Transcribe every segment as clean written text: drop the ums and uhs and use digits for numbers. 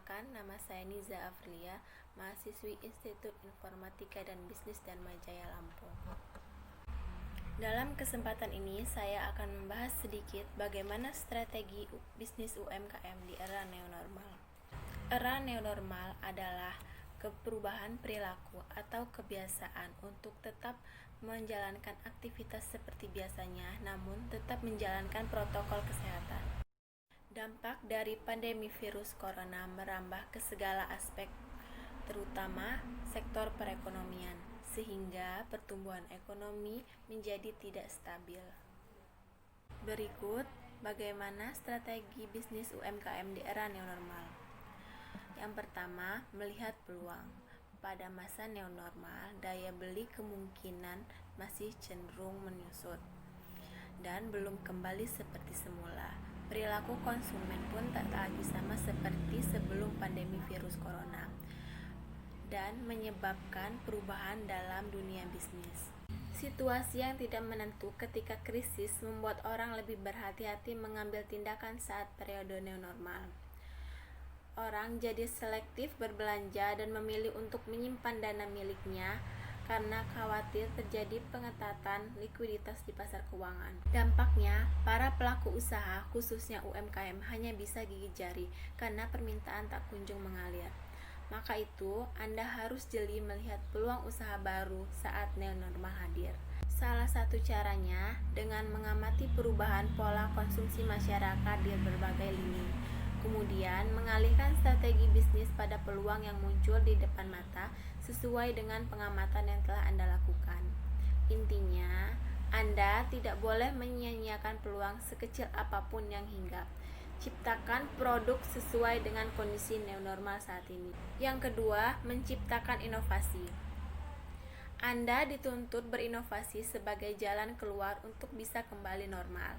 Perkenalkan, nama saya Niza Afrilia, mahasiswi Institut Informatika dan Bisnis Dharmajaya Lampung. Dalam kesempatan ini, saya akan membahas sedikit bagaimana strategi bisnis UMKM di era neonormal. Era neonormal adalah perubahan perilaku atau kebiasaan untuk tetap menjalankan aktivitas seperti biasanya, namun tetap menjalankan protokol kesehatan. Dampak dari pandemi virus corona merambah ke segala aspek, terutama sektor perekonomian, sehingga pertumbuhan ekonomi menjadi tidak stabil. Berikut bagaimana strategi bisnis UMKM di era neonormal. Yang pertama, melihat peluang. Pada masa neonormal, daya beli kemungkinan masih cenderung menyusut dan belum kembali seperti semula. Perilaku konsumen pun tak lagi sama seperti sebelum pandemi virus corona dan menyebabkan perubahan dalam dunia bisnis. Situasi yang tidak menentu ketika krisis membuat orang lebih berhati-hati mengambil tindakan saat periode neonormal. Orang jadi selektif berbelanja dan memilih untuk menyimpan dana miliknya karena khawatir terjadi pengetatan likuiditas di pasar keuangan. Dampaknya, para pelaku usaha, khususnya UMKM, hanya bisa gigit jari karena permintaan tak kunjung mengalir. Maka itu, Anda harus jeli melihat peluang usaha baru saat neonormal hadir. Salah satu caranya dengan mengamati perubahan pola konsumsi masyarakat di berbagai lini. Kemudian, mengalihkan strategi bisnis pada peluang yang muncul di depan mata sesuai dengan pengamatan yang telah Anda lakukan. Intinya, Anda tidak boleh menyia-nyiakan peluang sekecil apapun yang hinggap. Ciptakan produk sesuai dengan kondisi neonormal saat ini. Yang kedua, menciptakan inovasi. Anda dituntut berinovasi sebagai jalan keluar untuk bisa kembali normal.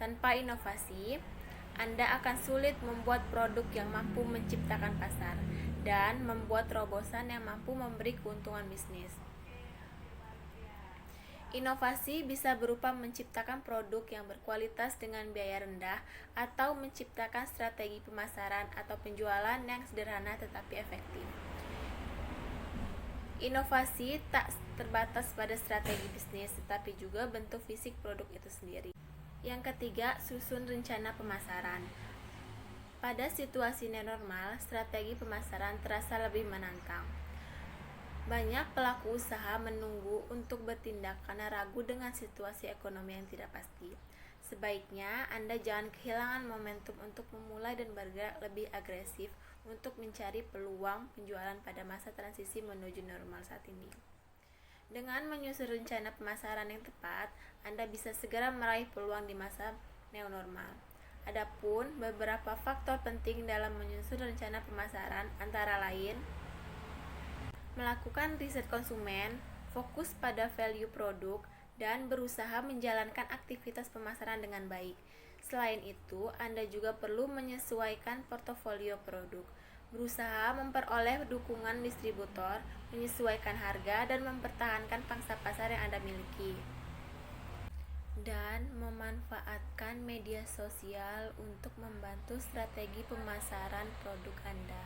Tanpa inovasi, Anda akan sulit membuat produk yang mampu menciptakan pasar dan membuat terobosan yang mampu memberi keuntungan bisnis. Inovasi bisa berupa menciptakan produk yang berkualitas dengan biaya rendah atau menciptakan strategi pemasaran atau penjualan yang sederhana tetapi efektif. Inovasi tak terbatas pada strategi bisnis, tetapi juga bentuk fisik produk itu sendiri. Yang ketiga, susun rencana pemasaran. Pada situasi neonormal, strategi pemasaran terasa lebih menantang. Banyak pelaku usaha menunggu untuk bertindak karena ragu dengan situasi ekonomi yang tidak pasti. Sebaiknya Anda jangan kehilangan momentum untuk memulai dan bergerak lebih agresif untuk mencari peluang penjualan pada masa transisi menuju normal saat ini. Dengan menyusun rencana pemasaran yang tepat, Anda bisa segera meraih peluang di masa neonormal. Adapun beberapa faktor penting dalam menyusun rencana pemasaran antara lain: melakukan riset konsumen, fokus pada value produk, dan berusaha menjalankan aktivitas pemasaran dengan baik. Selain itu, Anda juga perlu menyesuaikan portofolio produk, berusaha memperoleh dukungan distributor, menyesuaikan harga, dan mempertahankan pangsa pasar yang Anda miliki. Dan memanfaatkan media sosial untuk membantu strategi pemasaran produk Anda.